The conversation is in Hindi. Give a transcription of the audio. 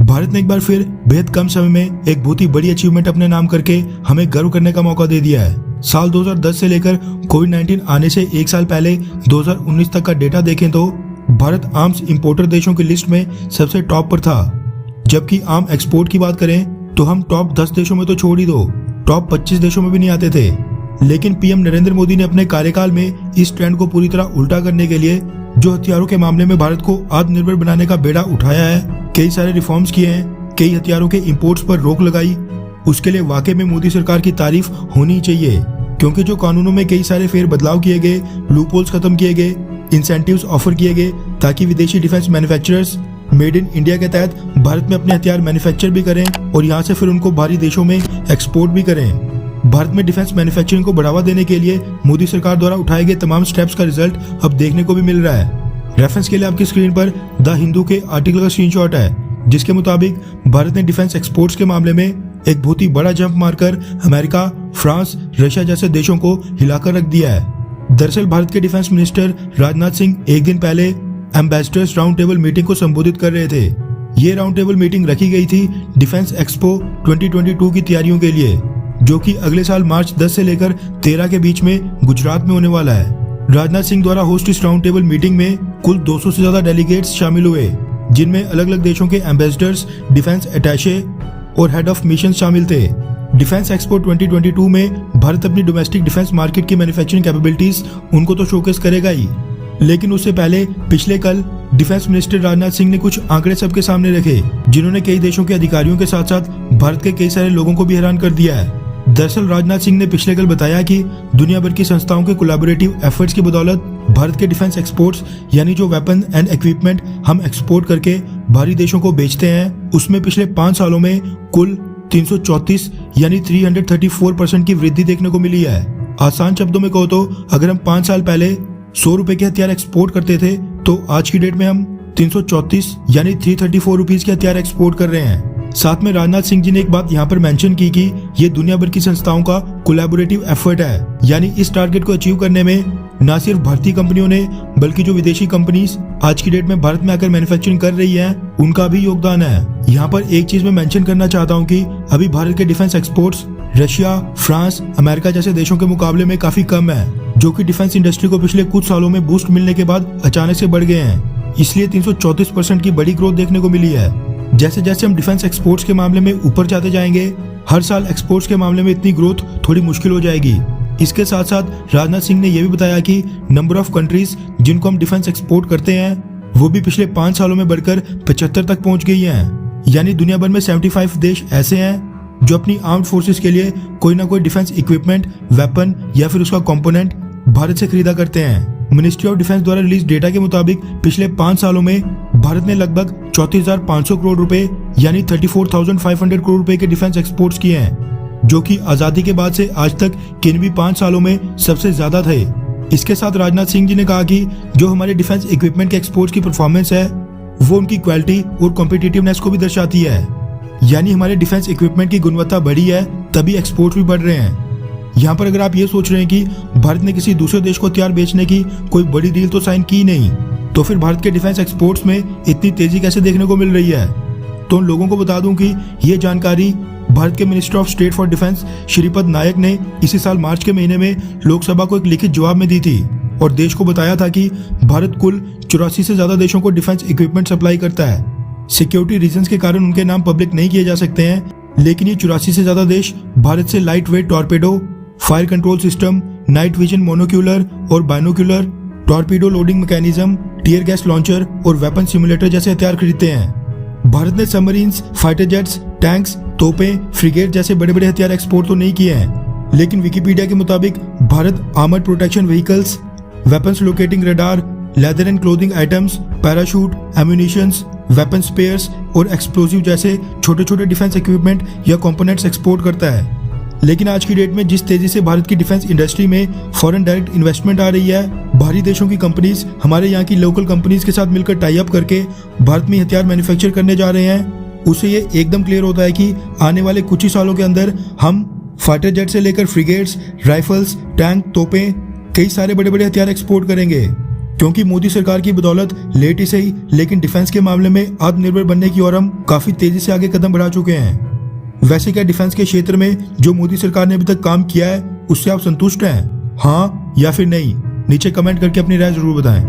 भारत ने एक बार फिर बेहद कम समय में एक बहुत ही बड़ी अचीवमेंट अपने नाम करके हमें गर्व करने का मौका दे दिया है। साल 2010 से लेकर कोविड-19 आने से एक साल पहले 2019 तक का डेटा देखें तो भारत आर्म्स इंपोर्टर देशों की लिस्ट में सबसे टॉप पर था। जबकि आर्म एक्सपोर्ट की बात करें तो हम टॉप 10 देशों में तो छोड़ ही दो, टॉप 25 देशों में भी नहीं आते थे। लेकिन पीएम नरेंद्र मोदी ने अपने कार्यकाल में इस ट्रेंड को पूरी तरह उल्टा करने के लिए जो हथियारों के मामले में भारत को आत्मनिर्भर बनाने का बेड़ा उठाया है, कई सारे रिफॉर्म्स किए हैं, कई हथियारों के इंपोर्ट्स पर रोक लगाई, उसके लिए वाकई में मोदी सरकार की तारीफ होनी चाहिए। क्योंकि जो कानूनों में कई सारे फेर बदलाव किए गए, लूपहोल्स खत्म किए गए, इंसेंटिव्स ऑफर किए गए ताकि विदेशी defence manufacturers made in India के तहत भारत में अपने हथियार मैन्युफैक्चर भी करें और यहाँ से फिर उनको बाहरी देशों में एक्सपोर्ट भी करें। भारत में डिफेंस मैन्युफैक्चरिंग को बढ़ावा देने के लिए मोदी सरकार द्वारा उठाए गए तमाम स्टेप्स का रिजल्ट अब देखने को भी मिल रहा है। रेफरेंस के लिए आपकी स्क्रीन पर द हिंदू के आर्टिकल का स्क्रीनशॉट है, जिसके मुताबिक भारत ने डिफेंस एक्सपोर्ट्स के मामले में एक बहुत ही बड़ा जंप मारकर अमेरिका, फ्रांस, रशिया जैसे देशों को हिलाकर रख दिया है। दरअसल भारत के डिफेंस मिनिस्टर राजनाथ सिंह एक दिन पहले एम्बेसडर्स राउंड टेबल मीटिंग को संबोधित कर रहे थे। ये राउंड टेबल मीटिंग रखी गई थी डिफेंस एक्सपो 2022 की तैयारियों के लिए, जो कि अगले साल मार्च 10 से लेकर 13 के बीच में गुजरात में होने वाला है। राजनाथ सिंह द्वारा होस्ट इस राउंड टेबल मीटिंग में कुल 200 से ज्यादा डेलीगेट्स शामिल हुए, जिनमें अलग अलग देशों के एम्बेसडर्स, डिफेंस अटैचे और हेड ऑफ मिशन शामिल थे। डिफेंस एक्सपो 2022 में भारत अपनी डोमेस्टिक डिफेंस मार्केट की मैन्युफैक्चरिंग कैपेबिलिटीज उनको तो शोकेस करेगा ही, लेकिन उससे पहले पिछले कल डिफेंस मिनिस्टर राजनाथ सिंह ने कुछ आंकड़े सबके सामने रखे, जिन्होंने कई देशों के अधिकारियों के साथ साथ भारत के कई सारे लोगों को भी हैरान कर दिया है। दरअसल राजनाथ सिंह ने पिछले कल बताया कि दुनिया भर की संस्थाओं के कोलैबोरेटिव एफर्ट्स की बदौलत भारत के डिफेंस एक्सपोर्ट्स यानी जो वेपन एंड इक्विपमेंट हम एक्सपोर्ट करके बाहरी देशों को बेचते हैं, उसमें पिछले 5 सालों में कुल 334 यानी 334% की वृद्धि देखने को मिली है। आसान शब्दों में कहो तो अगर हम 5 साल पहले 100 रुपए के हथियार एक्सपोर्ट करते थे तो आज की डेट में हम 334 यानी 334 रुपीज के हथियार एक्सपोर्ट कर रहे हैं। साथ में राजनाथ सिंह जी ने एक बात यहाँ पर मेंशन की कि ये दुनिया भर की संस्थाओं का कोलैबोरेटिव एफर्ट है, यानी इस टारगेट को अचीव करने में न सिर्फ भारतीय कंपनियों ने बल्कि जो विदेशी कंपनीज आज की डेट में भारत में आकर मैन्युफैक्चरिंग कर रही हैं, उनका भी योगदान है। यहाँ पर एक चीज मैं मेंशन करना चाहता हूँ कि अभी भारत के defence exports Russia, France, America जैसे देशों के मुकाबले में काफी कम है, जो कि डिफेंस इंडस्ट्री को पिछले कुछ सालों में बूस्ट मिलने के बाद अचानक से बढ़ गए हैं। इसलिए 334% की बड़ी ग्रोथ देखने को मिली है। जैसे जैसे हम डिफेंस एक्सपोर्ट्स के मामले में ऊपर जाते जाएंगे, हर साल एक्सपोर्ट्स के मामले में इतनी ग्रोथ थोड़ी मुश्किल हो जाएगी। इसके साथ साथ राजनाथ सिंह ने यह भी बताया कि नंबर ऑफ कंट्रीज जिनको हम डिफेंस एक्सपोर्ट करते हैं वो भी पिछले 5 सालों में बढ़कर 75 तक पहुंच गई हैं। यानी दुनिया भर में 75 देश ऐसे हैं जो अपनी आर्म्ड फोर्सेस के लिए कोई ना कोई डिफेंस इक्विपमेंट, वेपन या फिर उसका कंपोनेंट भारत से खरीदा करते हैं। मिनिस्ट्री ऑफ डिफेंस द्वारा रिलीज डेटा के मुताबिक पिछले 5 सालों में भारत ने लगभग 34,500 करोड़ रुपए यानी 34,500 करोड़ रुपए के डिफेंस एक्सपोर्ट्स किए हैं, जो कि आजादी के बाद से आज तक किन भी 5 सालों में सबसे ज्यादा थे। इसके साथ राजनाथ सिंह जी ने कहा कि जो हमारे डिफेंस इक्विपमेंट के एक्सपोर्ट्स की परफॉर्मेंस है वो उनकी क्वालिटी और कॉम्पिटिटिवनेस को भी दर्शाती है। यानी हमारे डिफेंस इक्विपमेंट की गुणवत्ता बढ़ी है तभी एक्सपोर्ट भी बढ़ रहे हैं। यहाँ पर अगर आप ये सोच रहे हैं कि भारत ने किसी दूसरे देश को हथियार बेचने की कोई बड़ी डील तो साइन की नहीं, तो फिर भारत के डिफेंस एक्सपोर्ट्स में इतनी तेजी कैसे देखने को मिल रही है? तो उन लोगों को बता दूं कि ये जानकारी भारत के minister of state for defence Shripad Naik ने इसी साल मार्च के महीने में लोकसभा को एक लिखित जवाब में दी थी और देश को बताया था कि भारत कुल 84 से ज्यादा देशों को डिफेंस इक्विपमेंट सप्लाई करता है। सिक्योरिटी रीजंस के कारण उनके नाम पब्लिक नहीं किए जा सकते हैं, लेकिन ये 84 से ज्यादा देश भारत से light weight torpedo, fire control system, night vision monocular और binocular, torpedo loading mechanism, tear gas launcher और वेपन सिमुलेटर जैसे हथियार खरीदते हैं। भारत ने सबमरीन्स, फाइटर जेट्स, टैंक्स, तोपें, फ्रिगेट जैसे बड़े बड़े हथियार एक्सपोर्ट तो नहीं किए हैं, लेकिन विकिपीडिया के मुताबिक Bharat armoured protection vehicles, weapons locating radar, leather and clothing items, parachute, ammunitions, weapon spares और एक्सप्लोजिव जैसे छोटे छोटे डिफेंस इक्विपमेंट या कंपोनेंट्स एक्सपोर्ट करता है। लेकिन आज की डेट में जिस तेजी से भारत की डिफेंस इंडस्ट्री में फॉरेन डायरेक्ट इन्वेस्टमेंट आ रही है, बाहरी देशों की कंपनीज हमारे यहाँ की लोकल कंपनीज के साथ मिलकर टाई अप करके भारत में हथियार मैन्युफैक्चर करने जा रहे हैं, उससे ये एकदम क्लियर होता है कि आने वाले कुछ ही सालों के अंदर हम फाइटर जेट से लेकर फ्रिगेट्स, राइफल्स, टैंक, तोपें, कई सारे बड़े बड़े हथियार एक्सपोर्ट करेंगे। क्योंकि मोदी सरकार की बदौलत लेट ही सही लेकिन डिफेंस के मामले में आत्मनिर्भर बनने की ओर हम काफी तेजी से आगे कदम बढ़ा चुके हैं। वैसे क्या डिफेंस के क्षेत्र में जो मोदी सरकार ने अभी तक काम किया है उससे आप संतुष्ट हैं? हाँ या फिर नहीं? नीचे कमेंट करके अपनी राय जरूर बताएं।